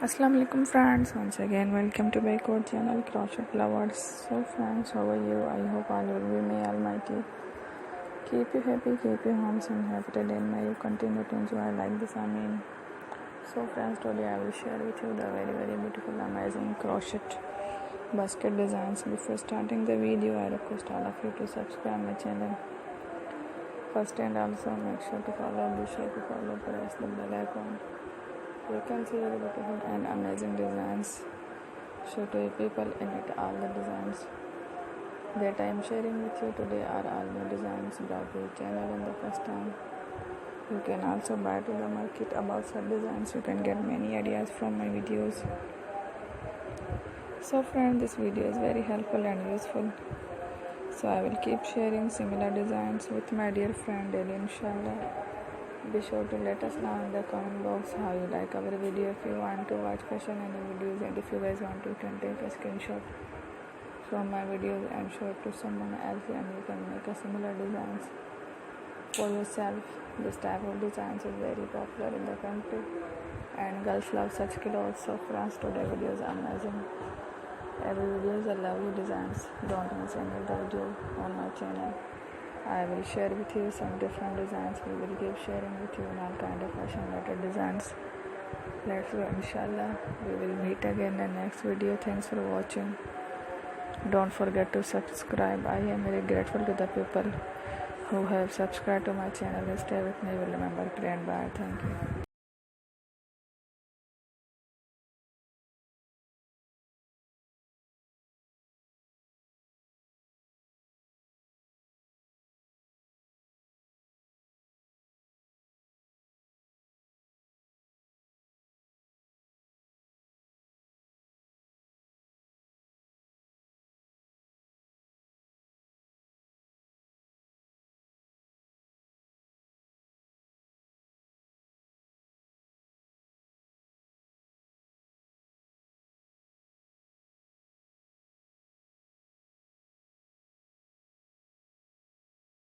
Assalamu alaikum friends, once again welcome to my channel Crochet Lovers. So friends, how are you? I hope all will be may almighty keep you happy, keep you homes and happy today, and may you continue to enjoy like this. So friends, today I will share with you the very beautiful amazing crochet basket designs. Before starting the video, I request all of you to subscribe my channel first, and also make sure to follow, press the bell icon. You can see the beautiful and amazing designs. Show to you people in it. All the designs that I am sharing with you today are all new designs brought to your channel in the first time. You can also buy to the market about such designs. You can get many ideas from my videos. So friends, this video is very helpful and useful. So I will keep sharing similar designs with my dear friend daily, inshallah. Be sure to let us know in the comment box how you like our video. If you want to watch fashion any videos, and if you guys want to, you can take a screenshot from my videos and show it to someone else, and you can make a similar designs for yourself. This type of designs is very popular in the country and girls love such clothes. So friends, today video is amazing. Every video is a lovely designs. Don't miss any of the video on my channel. I will share with you some different designs. We will keep sharing with you all kind of fashion related designs. Let's go, inshallah. We will meet again in the next video. Thanks for watching. Don't forget to subscribe. I am very grateful to the people who have subscribed to my channel. Stay with me. Will remember. Pray and bye. Thank you.